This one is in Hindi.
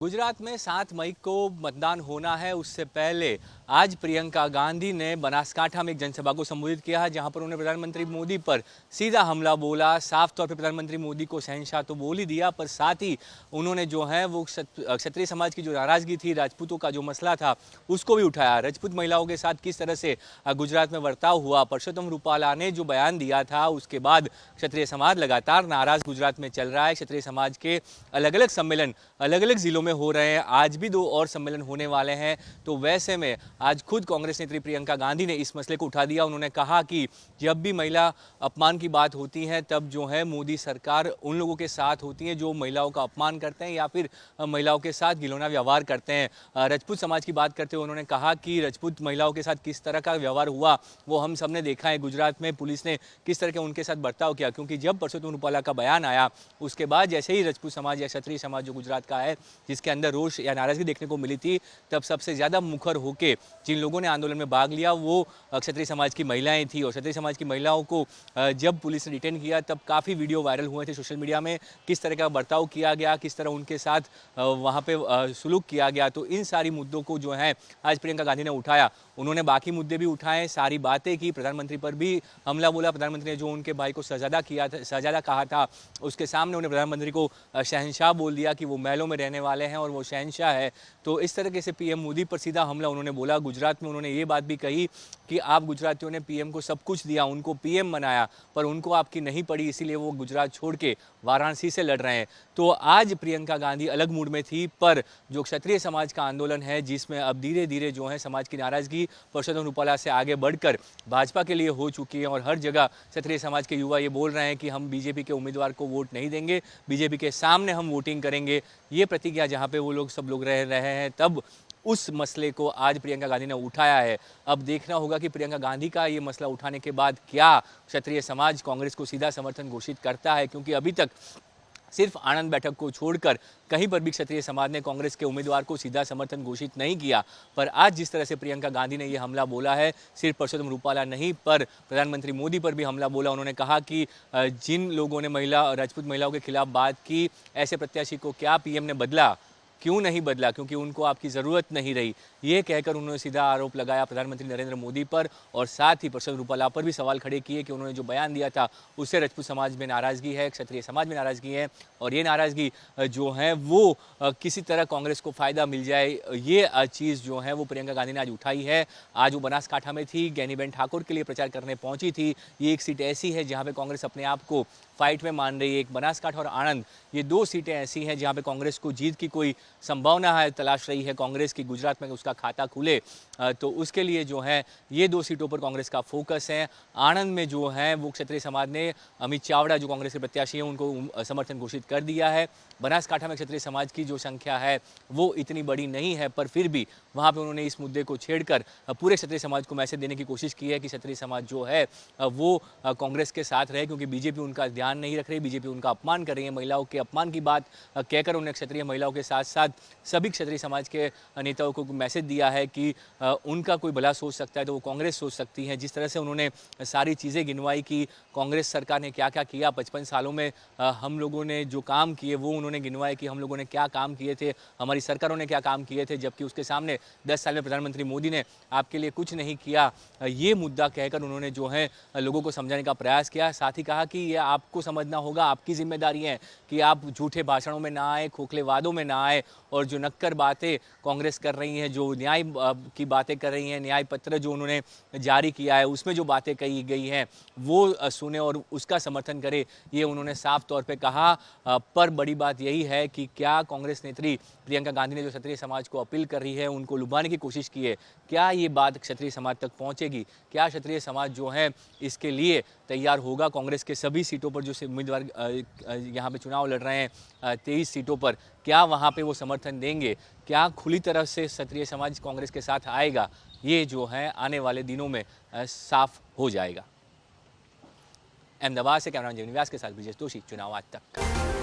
गुजरात में 7 मई को मतदान होना है। उससे पहले आज प्रियंका गांधी ने बनासकांठा में एक जनसभा को संबोधित किया है, जहां पर उन्होंने प्रधानमंत्री मोदी पर सीधा हमला बोला। साफ तौर पर प्रधानमंत्री मोदी को शहंशाह तो बोल ही दिया, पर साथ ही उन्होंने जो है वो क्षत्रिय समाज की जो नाराजगी थी, राजपूतों का जो मसला था, उसको भी उठाया। राजपूत महिलाओं के साथ किस तरह से गुजरात में बर्ताव हुआ, परसोत्तम रूपाला ने जो बयान दिया था, उसके बाद क्षत्रिय समाज लगातार नाराज गुजरात में चल रहा है। क्षत्रिय समाज के अलग अलग सम्मेलन अलग अलग जिलों में हो रहे हैं। आज भी 2 और सम्मेलन होने वाले हैं। तो वैसे में आज खुद कांग्रेस नेत्री प्रियंका गांधी ने इस मसले को उठा दिया। उन्होंने कहा कि जब भी महिला अपमान की बात होती है, तब जो है मोदी सरकार उन लोगों के साथ होती है जो महिलाओं का अपमान करते हैं या फिर महिलाओं के साथ घिनौना व्यवहार करते हैं। राजपूत समाज की बात करते हुए उन्होंने कहा कि राजपूत महिलाओं के साथ किस तरह का व्यवहार हुआ वो हम सब ने देखा है। गुजरात में पुलिस ने किस तरह के उनके साथ बर्ताव किया, क्योंकि जब परसोत्तम रूपाला का बयान आया, उसके बाद जैसे ही राजपूत समाज या क्षत्रिय समाज जो गुजरात का है, जिसके अंदर रोष या नाराजगी देखने को मिली थी, तब सबसे ज्यादा मुखर होकर जिन लोगों ने आंदोलन में भाग लिया वो क्षत्रिय समाज की महिलाएं थी। और क्षत्रिय समाज की महिलाओं को जब पुलिस ने डिटेन किया, तब काफी वीडियो वायरल हुए थे सोशल मीडिया में, किस तरह का बर्ताव किया गया, किस तरह उनके साथ वहां पे सुलूक किया गया। तो इन सारी मुद्दों को जो है आज प्रियंका गांधी ने उठाया। उन्होंने बाकी मुद्दे भी उठाए, सारी बातें की, प्रधानमंत्री पर भी हमला बोला। प्रधानमंत्री ने जो उनके भाई को शहजादा कहा था, उसके सामने उन्हें प्रधानमंत्री को शहंशाह बोल दिया कि वो महलों में रहने वाले हैं और वो शहंशाह है। तो इस तरीके से पीएम मोदी पर सीधा हमला उन्होंने बोला। गुजरात में उन्होंने ये बात भी कही कि आप गुजरातियों ने पीएम को सब कुछ दिया, उनको पीएम बनाया, पर उनको आपकी नहीं पड़ी, इसीलिए वो गुजरात छोड़ के वाराणसी से लड़ रहे हैं। तो आज प्रियंका गांधी अलग मूड में थी, पर जो क्षत्रिय समाज का आंदोलन है, जिसमें अब धीरे धीरे जो है समाज की नाराजगी परसोत्तम रूपाला से आगे बढ़कर भाजपा के लिए हो चुकी है और हर जगह क्षत्रिय समाज के युवा ये बोल रहे हैं कि हम बीजेपी के उम्मीदवार को वोट नहीं देंगे, बीजेपी के सामने हम वोटिंग करेंगे। ये प्रतिज्ञा जहाँ पे वो लोग सब लोग रह रहे हैं, तब उस मसले को आज प्रियंका गांधी ने उठाया है। अब देखना होगा कि प्रियंका गांधी का ये मसला उठाने के बाद क्या क्षत्रिय समाज कांग्रेस को सीधा समर्थन घोषित करता है, क्योंकि अभी तक सिर्फ आणंद बैठक को छोड़कर कहीं पर भी क्षत्रिय समाज ने कांग्रेस के उम्मीदवार को सीधा समर्थन घोषित नहीं किया। पर आज जिस तरह से प्रियंका गांधी ने यह हमला बोला है, सिर्फ परसोत्तम रूपाला नहीं, पर प्रधानमंत्री मोदी पर भी हमला बोला। उन्होंने कहा कि जिन लोगों ने राजपूत महिलाओं के खिलाफ बात की, ऐसे प्रत्याशी को क्या पीएम ने बदला, क्यों नहीं बदला, क्योंकि उनको आपकी ज़रूरत नहीं रही। ये कहकर उन्होंने सीधा आरोप लगाया प्रधानमंत्री नरेंद्र मोदी पर, और साथ ही परसोत्तम रूपाला पर भी सवाल खड़े किए कि उन्होंने जो बयान दिया था उससे राजपूत समाज में नाराज़गी है, क्षत्रिय समाज में नाराज़गी है, और ये नाराज़गी जो है वो किसी तरह कांग्रेस को फ़ायदा मिल जाए, ये चीज़ जो है वो प्रियंका गांधी ने आज उठाई है। आज वो बनासकांठा में थी, ज्ञानीबेन ठाकुर के लिए प्रचार करने पहुंची थी। ये एक सीट ऐसी है जहाँ पर कांग्रेस अपने आप को फाइट में मान रही है। एक बनासकांठा और आणंद, ये 2 सीटें ऐसी हैं जहाँ पे कांग्रेस को जीत की कोई संभावना है, तलाश रही है कांग्रेस की, गुजरात में उसका खाता खुले। तो उसके लिए जो है ये 2 सीटों पर कांग्रेस का फोकस है। आणंद में जो है वो क्षत्रिय समाज ने अमित चावड़ा जो कांग्रेस के प्रत्याशी हैं उनको समर्थन घोषित कर दिया है। बनासकांठा में क्षत्रिय समाज की जो संख्या है वो इतनी बड़ी नहीं है, पर फिर भी वहाँ पर उन्होंने इस मुद्दे को छेड़कर पूरे क्षत्रिय समाज को मैसेज देने की कोशिश की है कि क्षत्रिय समाज जो है वो कांग्रेस के साथ रहे, क्योंकि बीजेपी उनका ध्यान नहीं रख रही, बीजेपी उनका अपमान कर रही है। महिलाओं के अपमान की बात कहकर उन्होंने क्षत्रिय महिलाओं के साथ साथ सभी क्षत्रिय समाज के नेताओं को मैसेज दिया है कि उनका कोई भला सोच सकता है तो वो कांग्रेस सोच सकती है। जिस तरह से उन्होंने सारी चीज़ें गिनवाई कि कांग्रेस सरकार ने क्या क्या किया 55 सालों में, हम लोगों ने जो काम किए वो उन्होंने गिनवाए कि हम लोगों ने क्या काम किए थे, हमारी सरकारों ने क्या काम किए थे, जबकि उसके सामने 10 साल में प्रधानमंत्री मोदी ने आपके लिए कुछ नहीं किया। ये मुद्दा कहकर उन्होंने जो है लोगों को समझाने का प्रयास किया। साथ ही कहा कि ये आपको समझना होगा, आपकी जिम्मेदारी है कि आप झूठे भाषणों में ना आए, खोखले वादों में ना आए, और जो नक्कर बातें कांग्रेस कर रही हैं, जो न्याय की बातें कर रही हैं, न्याय पत्र जो उन्होंने जारी किया है उसमें जो बातें कही गई हैं वो सुने और उसका समर्थन करे, ये उन्होंने साफ तौर पे कहा। पर बड़ी बात यही है कि क्या कांग्रेस नेत्री प्रियंका गांधी ने जो क्षत्रिय समाज को अपील कर रही है, उनको लुभाने की कोशिश की है, क्या ये बात क्षत्रिय समाज तक पहुंचेगी? क्या क्षत्रिय समाज जो है इसके लिए तैयार होगा? कांग्रेस के सभी सीटों पर जो उम्मीदवार यहाँ पे चुनाव लड़ रहे हैं 23 सीटों पर, क्या वहाँ पे वो समर्थन देंगे? क्या खुली तरह से क्षत्रिय समाज कांग्रेस के साथ आएगा? ये जो है आने वाले दिनों में साफ हो जाएगा। अहमदाबाद से कैमरामैन जीवन व्यास के साथ ब्रिजेश जोशी, चुनाव आज तक।